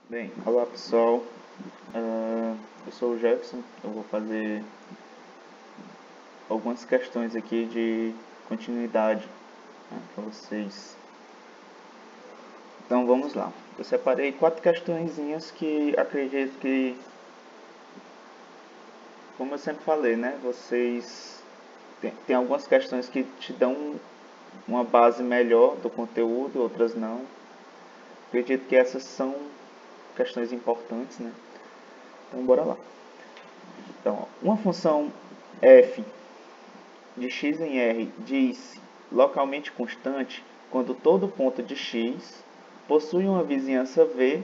Bem, olá pessoal, eu sou o Jefferson, eu vou fazer algumas questões aqui de continuidade, né, para vocês. Então vamos lá, eu separei 4 questõezinhas que acredito que, como eu sempre falei, né, vocês tem algumas questões que te dão uma base melhor do conteúdo, outras não. Acredito que essas são questões importantes, né? Então bora lá. Então, uma função f de x em R diz localmente constante quando todo ponto de x possui uma vizinhança V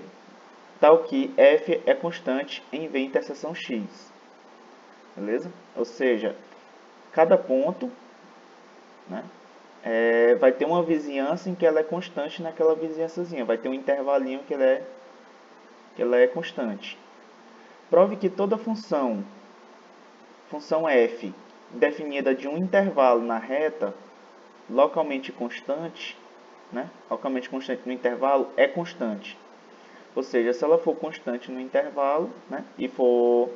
tal que f é constante em V interseção x. Beleza? Ou seja, cada ponto, né, vai ter uma vizinhança em que ela é constante naquela vizinhançazinha. Vai ter um intervalinho que ela é constante. Prove que toda função f definida de um intervalo na reta localmente constante, né? Localmente constante no intervalo é constante. Ou seja, se ela for constante no intervalo, né? E for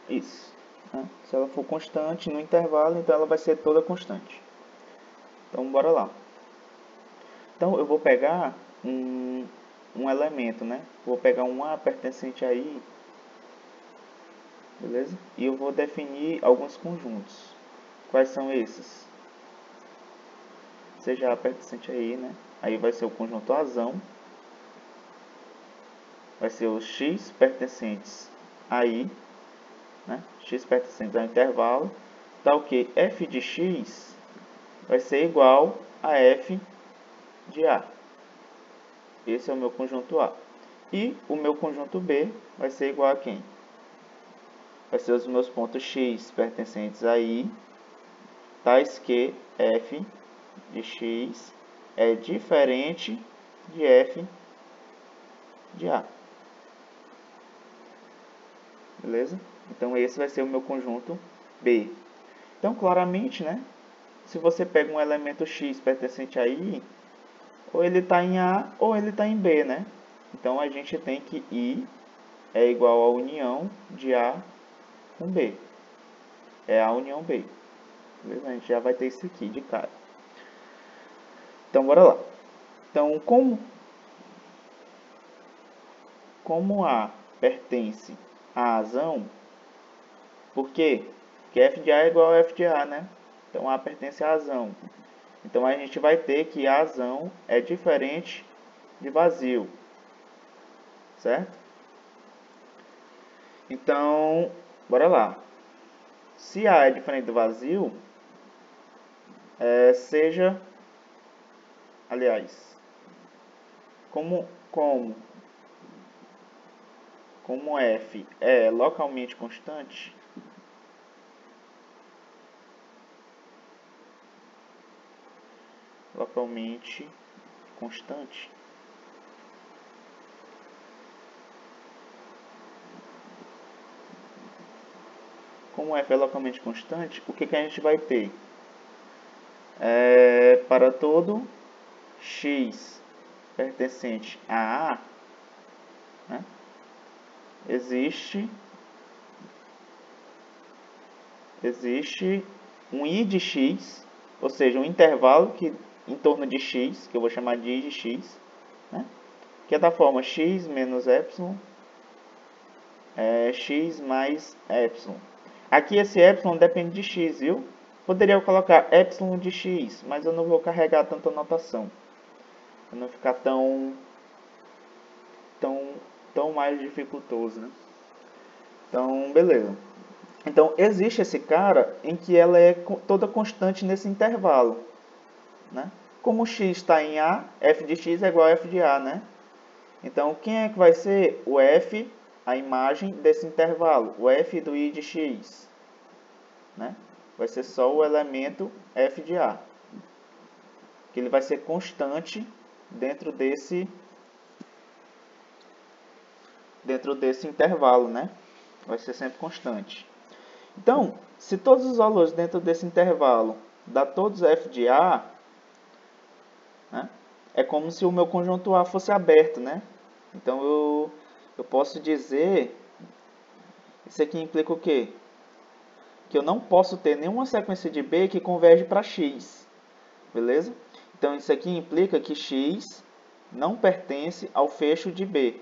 isso, né? Se ela for constante no intervalo, então ela vai ser toda constante. Então, bora lá. Então, eu vou pegar um elemento, né? Vou pegar um A pertencente aí, beleza? E eu vou definir alguns conjuntos. Quais são esses? Seja A pertencente aí, né? Aí vai ser o conjunto Azão. Vai ser os x pertencentes a I, né? X pertencentes ao intervalo, tal que f de x vai ser igual a f de A. Esse é o meu conjunto A. E o meu conjunto B vai ser igual a quem? Vai ser os meus pontos x pertencentes a I, tais que f de x é diferente de f de A. Beleza? Então, esse vai ser o meu conjunto B. Então, claramente, né? Se você pega um elemento x pertencente a I, ou ele está em A ou ele está em B, né? Então, a gente tem que I é igual à união de A com B. É a união B. Beleza? A gente já vai ter isso aqui de cara. Então, bora lá. Então, como A pertence à Azão, por quê? Porque f de A é igual a f de A, né? Então, A pertence à Azão. Então, a gente vai ter que a Azão é diferente de vazio. Certo? Então, bora lá. Se A é diferente do vazio, seja, aliás, como f é localmente constante, como f é localmente constante, o que a gente vai ter? Para todo x pertencente a A, né, existe um i de x, ou seja, um intervalo que, em torno de x, que eu vou chamar de i de x, né, que é da forma x menos epsilon, x mais epsilon. Aqui esse epsilon depende de x, viu? Poderia colocar epsilon de x, mas eu não vou carregar tanta notação. Para não ficar tão mais dificultoso, né? Então, beleza. Então, existe esse cara em que ela é toda constante nesse intervalo, né? Como x está em A, f de x é igual a f de A, né? Então, quem é que vai ser o f, a imagem desse intervalo? O f do i de x, né? Vai ser só o elemento f de A, que ele vai ser constante dentro desse intervalo, né? Vai ser sempre constante. Então, se todos os valores dentro desse intervalo dá todos f de A, né? É como se o meu conjunto A fosse aberto, né? Então eu posso dizer, isso aqui implica o quê? Que eu não posso ter nenhuma sequência de B que converge para X, beleza? Então isso aqui implica que X não pertence ao fecho de B,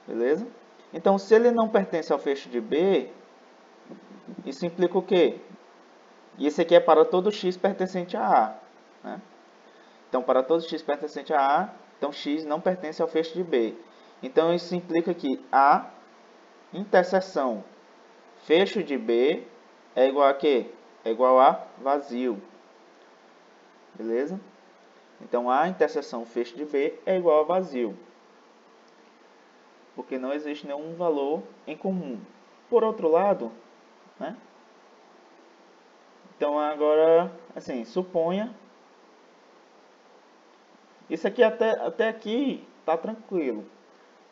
beleza? Então se ele não pertence ao fecho de B, isso implica o quê? Isso aqui é para todo X pertencente a A, né? Então para todo X pertencente a A, então X não pertence ao fecho de B. Então isso implica que A interseção fecho de B é igual a quê? É igual a vazio. Beleza? Então A interseção fecho de B é igual a vazio. Porque não existe nenhum valor em comum. Por outro lado, né? Então agora, assim, suponha. Isso aqui até aqui tá tranquilo,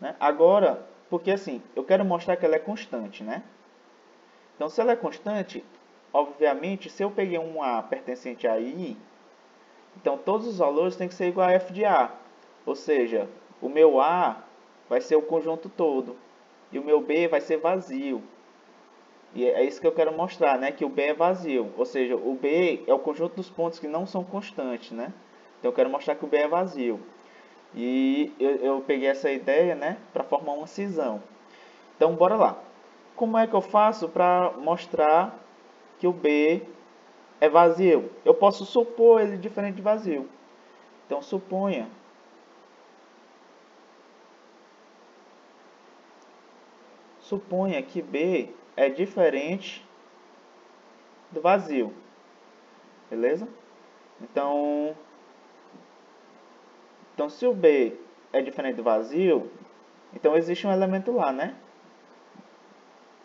né? Agora, porque assim, eu quero mostrar que ela é constante, né? Então, se ela é constante, obviamente, se eu peguei um A pertencente a I, então todos os valores têm que ser igual a f de A. Ou seja, o meu A vai ser o conjunto todo e o meu B vai ser vazio. E é isso que eu quero mostrar, né? Que o B é vazio. Ou seja, o B é o conjunto dos pontos que não são constantes, né? Então eu quero mostrar que o B é vazio. E eu peguei essa ideia, né? Para formar uma cisão. Então bora lá. Como é que eu faço para mostrar que o B é vazio? Eu posso supor ele diferente de vazio. Então suponha que B é diferente do vazio. Beleza? Então se o B é diferente do vazio, então existe um elemento lá, né?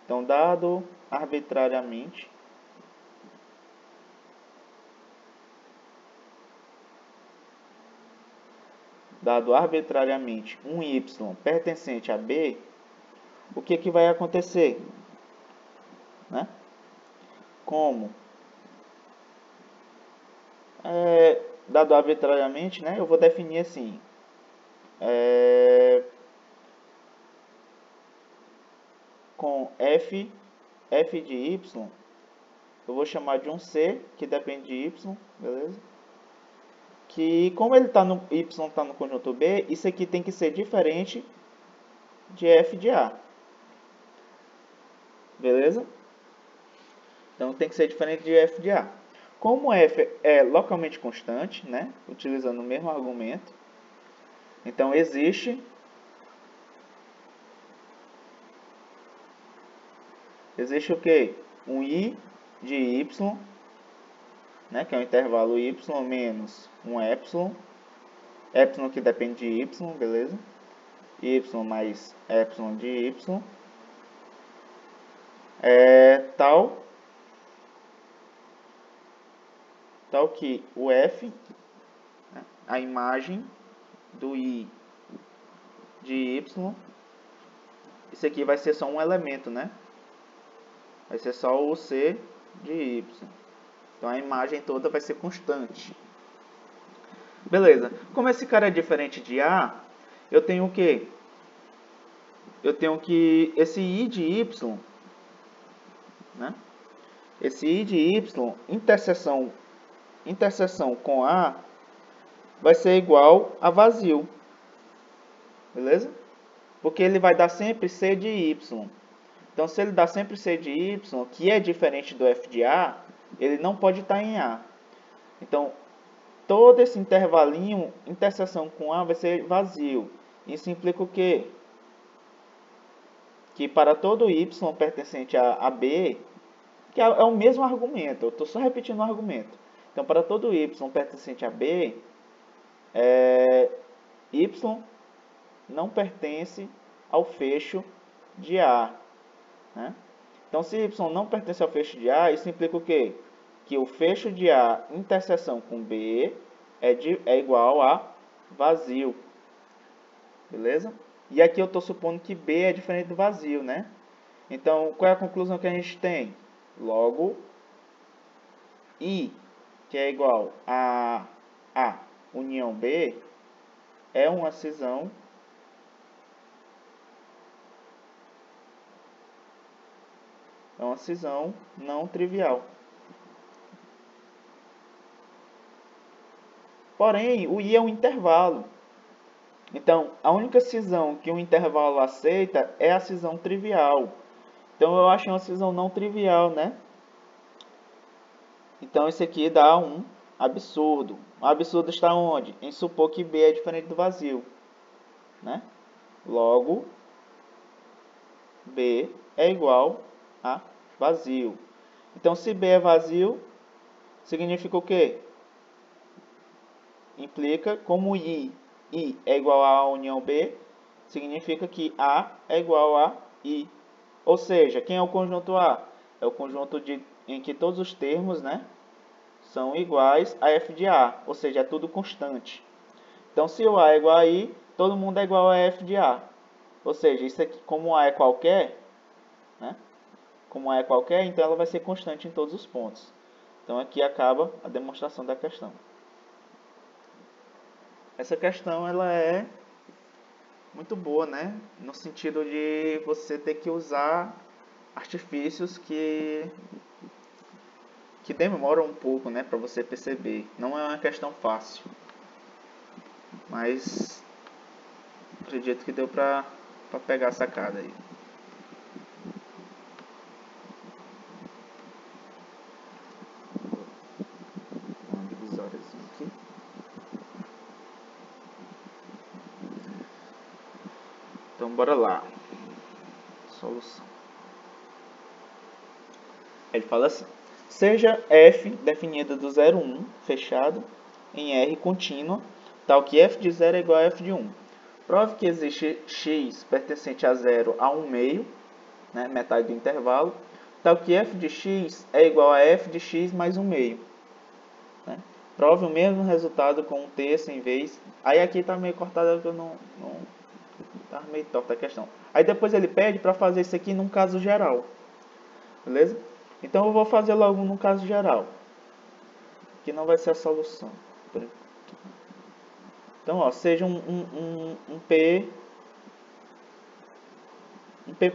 Então dado arbitrariamente um y pertencente a B, o que vai acontecer? Né? Como? Dado arbitrariamente, né, eu vou definir assim. Com f de y, eu vou chamar de um C, que depende de y, beleza? Que como ele tá no y está no conjunto B, isso aqui tem que ser diferente de f de A. Beleza? Então tem que ser diferente de f de A. Como f é localmente constante, né, utilizando o mesmo argumento, então existe o que? Um i de y, né, que é o intervalo y menos um epsilon que depende de y, beleza? Y mais epsilon de y é tal que o f, né, a imagem do i de y, isso aqui vai ser só um elemento, né? Vai ser só o c de y. Então a imagem toda vai ser constante. Beleza. Como esse cara é diferente de A, eu tenho o quê? Eu tenho que esse i de y, né? Esse i de y, interseção com A, vai ser igual a vazio. Beleza? Porque ele vai dar sempre C de Y. Então, se ele dá sempre C de Y, que é diferente do F de A, ele não pode estar em A. Então, todo esse intervalinho, interseção com A, vai ser vazio. Isso implica o quê? Que para todo Y pertencente a B, que é o mesmo argumento, eu estou só repetindo o argumento. Então, para todo Y pertencente a B, Y não pertence ao fecho de A. Né? Então, se Y não pertence ao fecho de A, isso implica o quê? Que o fecho de A interseção com B é igual a vazio. Beleza? E aqui eu estou supondo que B é diferente do vazio, né? Então, qual é a conclusão que a gente tem? Logo, I, que é igual a A união B, é uma cisão não trivial. Porém, o I é um intervalo. Então, a única cisão que um intervalo aceita é a cisão trivial. Então, eu acho uma cisão não trivial, né? Então, isso aqui dá um absurdo. O absurdo está onde? Em supor que B é diferente do vazio, né? Logo, B é igual a vazio. Então, se B é vazio, significa o quê? Implica como I é igual a união B, significa que A é igual a I. Ou seja, quem é o conjunto A? É o conjunto em que todos os termos, né, são iguais a f de A, ou seja, é tudo constante. Então, se o A é igual a I, todo mundo é igual a f de A. Ou seja, isso aqui, como A é qualquer, né, como A é qualquer, então ela vai ser constante em todos os pontos. Então, aqui acaba a demonstração da questão. Essa questão ela é muito boa, né? No sentido de você ter que usar artifícios que demoram um pouco, né, para você perceber. Não é uma questão fácil, mas acredito que deu para pegar a sacada aí. Uma divisóriazinha aqui. Então bora lá. Solução. Ele fala assim: seja f definida do 0, 1, fechado, em R contínua, tal que f de 0 é igual a f de 1. Prove que existe x pertencente a 0 a 1 meio, né, metade do intervalo, tal que f de x é igual a f de x mais 1 meio. Né? Prove o mesmo resultado com um terço em vez... Aí aqui está meio cortado, porque eu não tá meio torta a questão. Aí depois ele pede para fazer isso aqui num caso geral. Beleza? Então eu vou fazer logo num caso geral, que não vai ser a solução. Então, ó, seja um P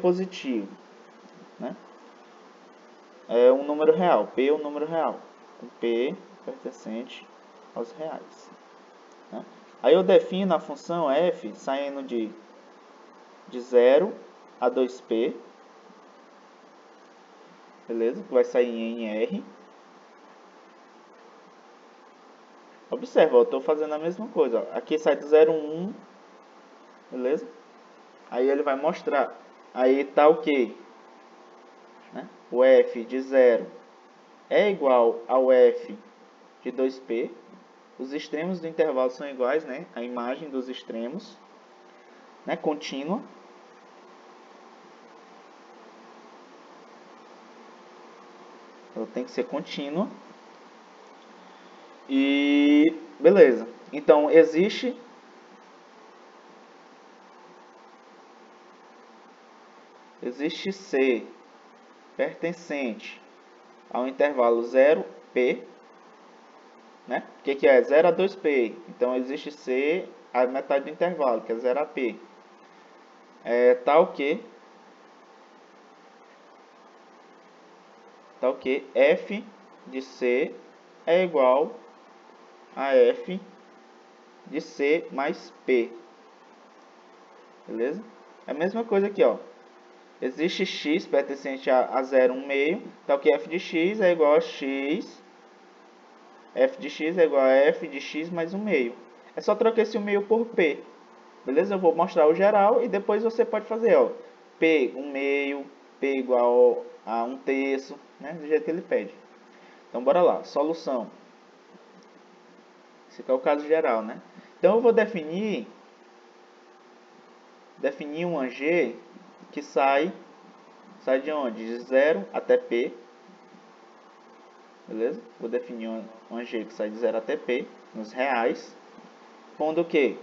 positivo, né? É um número real, P é um número real. Um P pertencente aos reais. Né? Aí eu defino a função f saindo de 0 a 2P, beleza? Que vai sair em R. Observa, eu estou fazendo a mesma coisa. Ó. Aqui sai do 0, 1, beleza? Aí ele vai mostrar. Aí tá o quê? Né? O f de 0 é igual ao f de 2P. Os extremos do intervalo são iguais, né? A imagem dos extremos, né? Contínua. Ela tem que ser contínua. E beleza. Então existe C pertencente ao intervalo 0P, né? O que é 0 a 2P? Então existe C a metade do intervalo, que é 0 a P. Tal que f de C é igual a f de C mais P. Beleza? É a mesma coisa aqui, ó. Existe x pertencente a 0, 1 meio, tal que f de x é igual a x, f de x é igual a f de x mais 1 meio. É só trocar esse 1 meio por p. Beleza? Eu vou mostrar o geral e depois você pode fazer, ó, p 1 meio, p igual a 1 terço, né? Do jeito que ele pede. Então, bora lá. Solução. Esse aqui é o caso geral, né? Então, eu vou definir uma G que sai de onde? De 0 até P. Beleza? Vou definir uma G que sai de 0 até P, nos reais. Pondo o quê?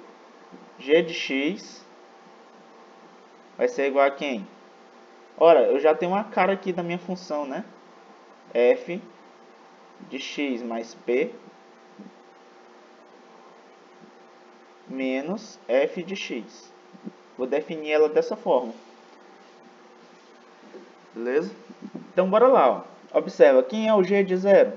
G de X vai ser igual a quem? Ora, eu já tenho uma cara aqui da minha função, né? F de x mais p menos f de x. Vou definir ela dessa forma. Beleza? Então, bora lá. Ó. Observa, quem é o g de 0?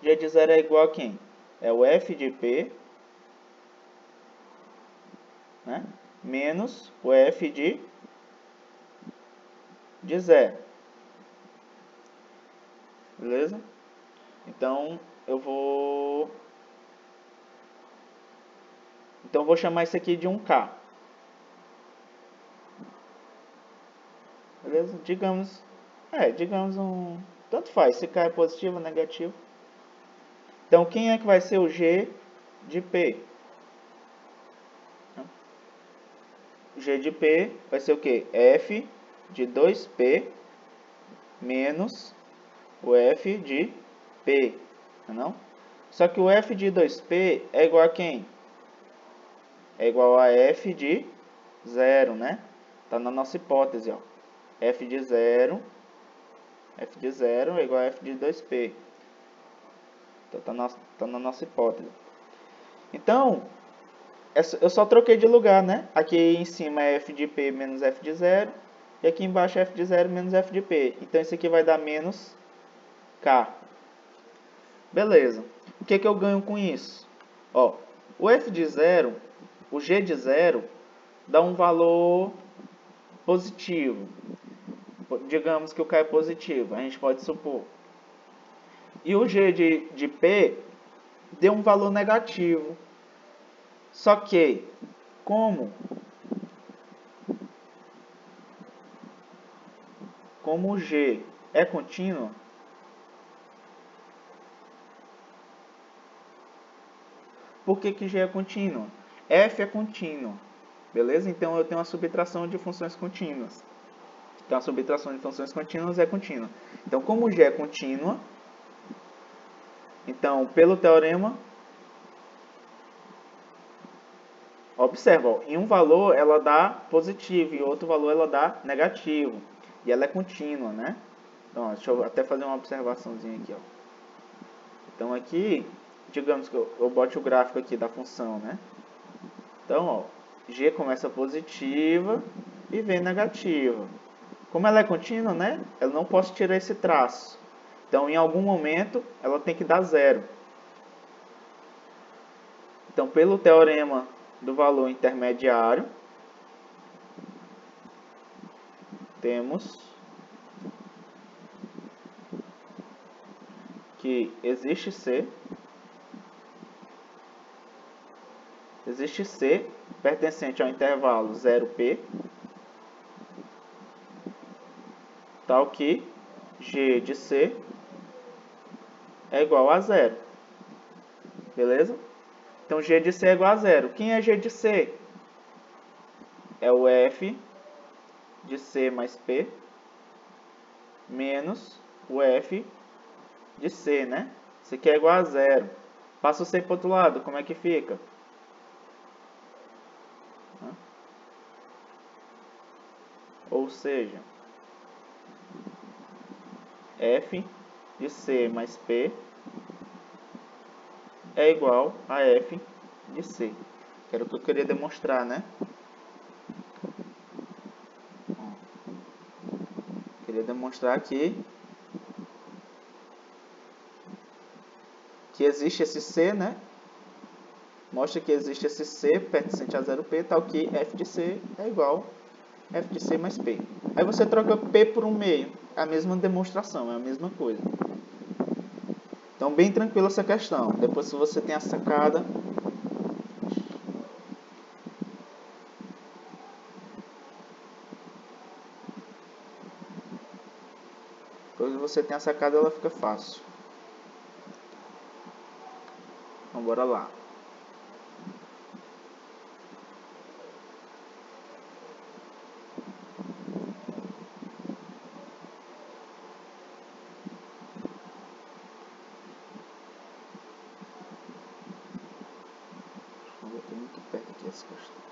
G de 0 é igual a quem? É o f de p, né? Menos o f de 0. Beleza? Então, eu vou chamar isso aqui de um K. Beleza? Digamos tanto faz, se K é positivo ou negativo. Então, quem é que vai ser o G de P? O G de P vai ser o quê? F de 2P menos o F de P, não? Só que o F de 2P é igual a quem? É igual a F de 0, né? Tá na nossa hipótese, ó. F de 0 é igual a F de 2P. Então, tá na nossa hipótese. Então, eu só troquei de lugar, né? Aqui em cima é F de P menos F de 0. E aqui embaixo é F de 0 menos F de P. Então, isso aqui vai dar menos K. Beleza. O que eu ganho com isso? Ó, o F de 0, o G de 0, dá um valor positivo. Digamos que o K é positivo, a gente pode supor. E o G de P deu um valor negativo. Só que, como o G é contínuo, por que G é contínuo? F é contínuo, beleza? Então eu tenho uma subtração de funções contínuas. Então a subtração de funções contínuas é contínua. Então, como G é contínua, então pelo teorema, observa, ó, em um valor ela dá positivo e em outro valor ela dá negativo. E ela é contínua, né? Então, deixa eu até fazer uma observaçãozinha aqui, ó. Então aqui, digamos que eu bote o gráfico aqui da função, né? Então, ó, G começa positiva e vem negativa. Como ela é contínua, né? Eu não posso tirar esse traço. Então, em algum momento, ela tem que dar zero. Então, pelo teorema do valor intermediário, temos que existe C pertencente ao intervalo 0P, tal que G de C é igual a zero. Beleza? Então, G de C é igual a zero. Quem é G de C? É o F de C mais P menos o F de C, né? Isso aqui é igual a zero. Passa o C para o outro lado, como é que fica? Ou seja, F de C mais P é igual a F de C. Que era o que eu queria demonstrar, né? Queria demonstrar aqui que existe esse C, né? Mostra que existe esse C pertencente a 0P, tal que F de C é igual a F de C mais P. Aí você troca P por um meio. É a mesma demonstração, é a mesma coisa. Então, bem tranquila essa questão. Depois, se você tem a sacada, ela fica fácil. Então, bora lá. Vou botar muito perto aqui essa questão.